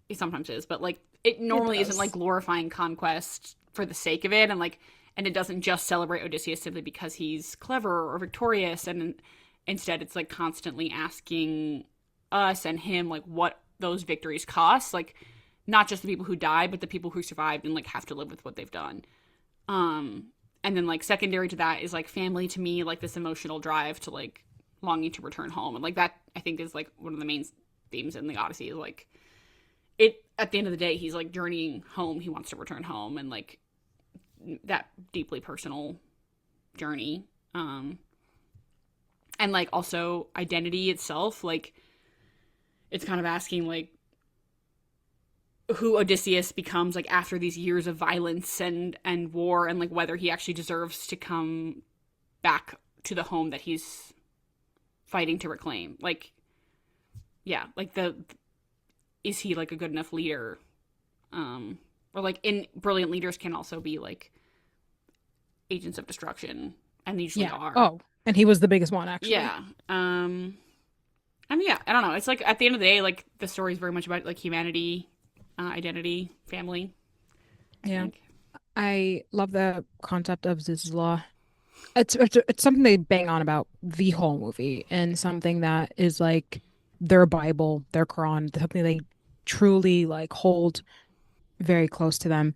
it sometimes is, but, like, it It normally isn't, like, does. glorifying conquest for the sake of it. And, like, and it doesn't just celebrate Odysseus simply because he's clever or victorious. And instead, it's like constantly asking us and him like what those victories cost. Like not just the people who died, but the people who survived and like have to live with what they've done. Um, and then like secondary to that is like family to me, like this emotional drive to like longing to return home, and like that I think is like one of the main themes in the Odyssey is like it at the end of the day he's like journeying home, he wants to return home, and like that deeply personal journey. And like also identity itself, like it's kind of asking like who Odysseus becomes like after these years of violence and war, and like whether he actually deserves to come back to the home that he's fighting to reclaim. Like yeah, like the is he like a good enough leader? Or like in brilliant leaders can also be like agents of destruction, and they usually Yeah. are. Oh, and he was the biggest one, actually. Yeah. I mean, yeah, I don't know. It's like at the end of the day, like the story is very much about like humanity, identity, family. I Yeah. think. I love the concept of Zeus's law. It's something they bang on about the whole movie, and something that is like their Bible, their Quran, something they truly like hold very close to them.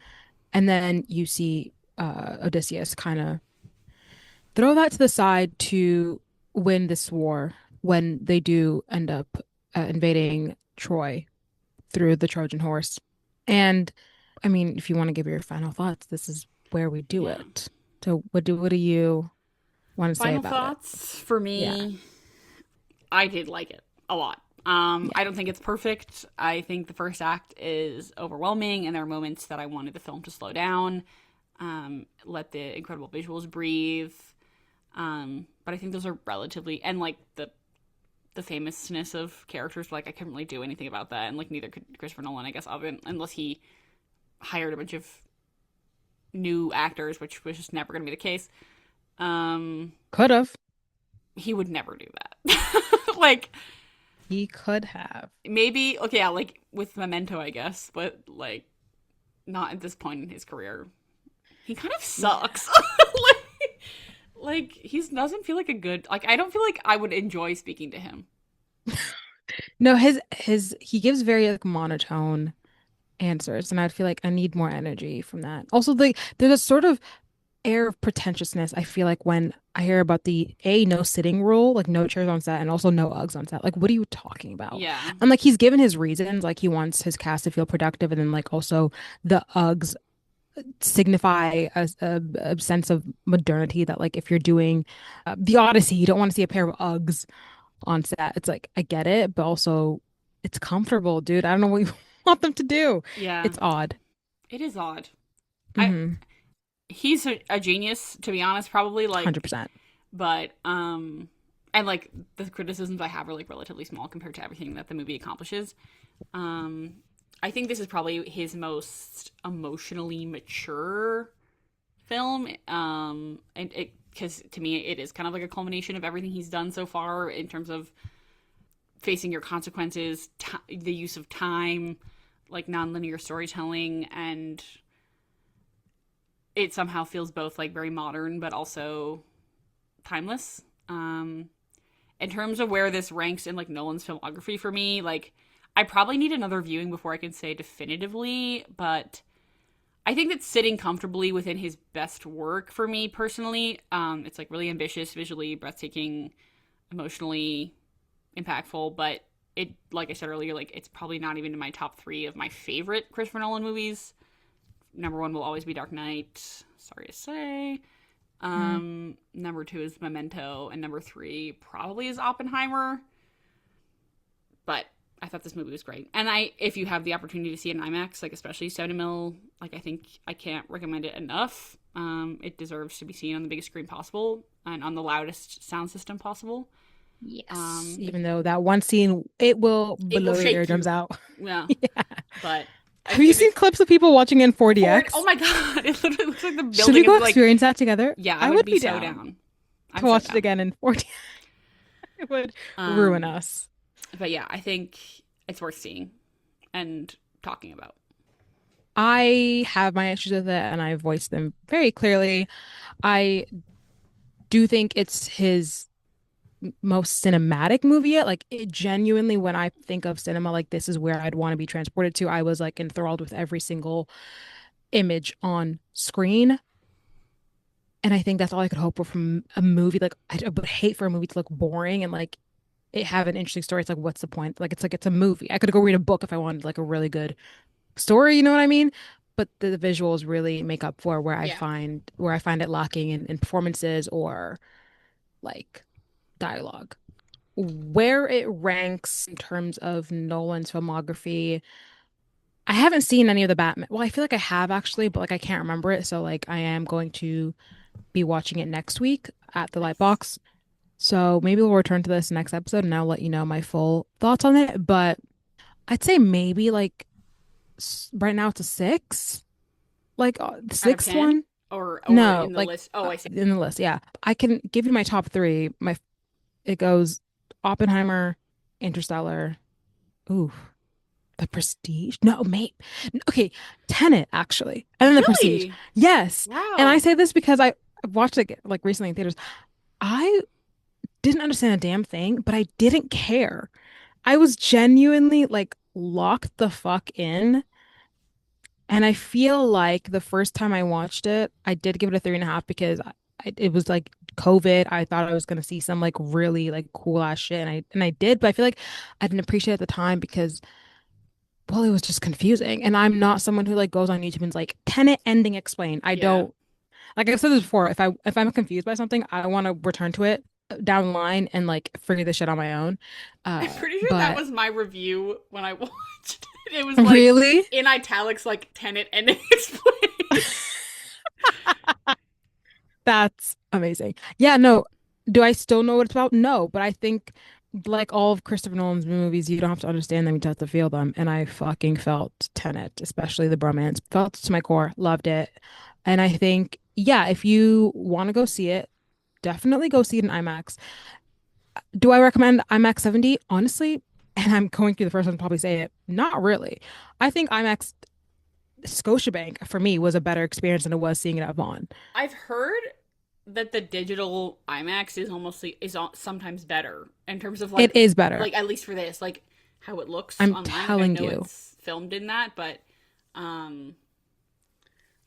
And then you see Odysseus kind of throw that to the side to win this war when they do end up invading Troy through the Trojan horse. And I mean, if you want to give your final thoughts, this is where we do Yeah. it. So what do you want to say Final about it? thoughts for Yeah. me. I did like it a lot. Yeah. I don't think it's perfect. I think the first act is overwhelming, and there are moments that I wanted the film to slow down, let the incredible visuals breathe. But I think those are relatively, and like the famousness of characters, like I couldn't really do anything about that, and like neither could Christopher Nolan, I guess, unless he hired a bunch of new actors, which was just never going to be the case. Um, Could have. He would never do that. Like, He could have. maybe, okay, yeah, like with Memento, I guess, but like, not at this point in his career. He kind of Yeah. sucks. like he doesn't feel like a good, like, I don't feel like I would enjoy speaking to him. No, his he gives very like monotone answers, and I'd feel like I need more energy from that. Also, there's a sort of air of pretentiousness I feel like when I hear about the no sitting rule, like no chairs on set and also no Uggs on set. Like, what are you talking about? Yeah. And like he's given his reasons, like he wants his cast to feel productive, and then like also the Uggs signify a sense of modernity that like if you're doing the Odyssey, you don't want to see a pair of Uggs on set. It's like I get it, but also it's comfortable, dude. I don't know what you want them to do. Yeah. It's odd. It is odd. I Mm-hmm. He's a genius, to be honest, probably, like, 100%. but and like the criticisms I have are like relatively small compared to everything that the movie accomplishes. Um I think this is probably his most emotionally mature film. And it, because to me it is kind of like a culmination of everything he's done so far in terms of facing your consequences, the use of time, like nonlinear storytelling, and it somehow feels both like very modern but also timeless. In terms of where this ranks in like Nolan's filmography for me, like, I probably need another viewing before I can say definitively, but I think that sitting comfortably within his best work for me personally. It's like really ambitious, visually breathtaking, emotionally impactful, but it, like I said earlier, like it's probably not even in my top three of my favorite Christopher Nolan movies. Number one will always be Dark Knight. Sorry to say. Number two is Memento, and number three probably is Oppenheimer. But I thought this movie was great, and if you have the opportunity to see it in IMAX, like especially 70 mil, like I think I can't recommend it enough. It deserves to be seen on the biggest screen possible and on the loudest sound system possible. Yes. Even though that one scene, it will It will blow your shake eardrums you. out. Yeah, Yeah. but Have you if seen it's clips of people watching in Ford, oh 4DX? my god, it literally looks like the Should we building go is like, experience that together? yeah, I I would would be be so down down. to I'm so watch it down. again in 4DX. It would ruin Um, us. but yeah, I think it's worth seeing and talking about. I have my issues with it and I voiced them very clearly. I do think it's his most cinematic movie yet. Like it genuinely, when I think of cinema, like this is where I'd want to be transported to. I was like enthralled with every single image on screen. And I think that's all I could hope for from a movie. Like I would hate for a movie to look boring and like it have an interesting story. It's like, what's the point? Like it's a movie. I could go read a book if I wanted like a really good story, you know what I mean? But the visuals really make up for Yeah. where I find it lacking in performances or like dialogue. Where it ranks in terms of Nolan's filmography, I haven't seen any of the Batman. Well, I feel like I have actually, but like I can't remember it. So like I am going to be watching it next week at the Nice. Lightbox. So maybe we'll return to this next episode and I'll let you know my full thoughts on it. But I'd say maybe like right now it's a six, like the Out of sixth 10? one. Or No, in the like list? Oh, I see. in the list. Yeah, I can give you my top three. My it goes Oppenheimer, Interstellar. Ooh, The Prestige. No, mate. Okay, Tenet actually, and then The Prestige. Really? Yes, and I Wow. say this because I watched it like recently in theaters. I didn't understand a damn thing, but I didn't care. I was genuinely like locked the fuck in. And I feel like the first time I watched it, I did give it a 3.5 because it was like COVID. I thought I was gonna see some like really like cool ass shit, and I did, but I feel like I didn't appreciate it at the time because well, it was just confusing. And I'm not someone who like goes on YouTube and's like Tenet ending explained. I Yeah. don't like I've said this before. If I'm confused by something, I want to return to it down the line and like figure this shit on my own. I'm pretty sure that But was my review when I watched it. It was like really. in italics, like Tenet ending explained. That's amazing. Yeah, no. Do I still know what it's about? No, but I think like all of Christopher Nolan's movies, you don't have to understand them, you just have to feel them. And I fucking felt Tenet, especially the bromance. Felt it to my core, loved it. And I think, yeah, if you want to go see it, definitely go see it in IMAX. Do I recommend IMAX 70? Honestly, and I'm going through the first one to probably say it, not really. I think IMAX Scotiabank for me was a better experience than it was seeing it at Vaughn. I've heard that the digital IMAX is sometimes better in terms of It is better. like at least for this, like how it looks I'm online. Like I telling know you. it's filmed in that, but um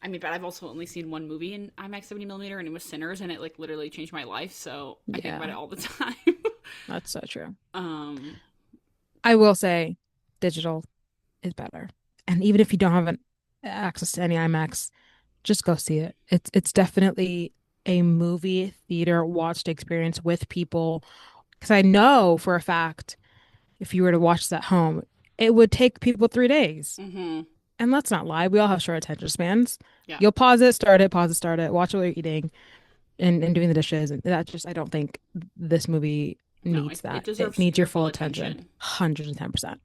I mean, but I've also only seen one movie in IMAX 70 millimeter, and it was Sinners, and it like literally changed my life. So I think about Yeah, it all the time. that's so true. um, I will say digital is better. And even if you don't have access to any IMAX, just go see it. It's definitely a movie theater watched experience with people. Because I know for a fact, if you were to watch this at home, it would take people 3 days. hmm And let's not lie, we all have short attention spans. yeah, You'll pause it, start it, watch while you're eating and doing the dishes. And that just, I don't think this movie no, needs it that. It deserves needs your your full full attention. attention. 110%.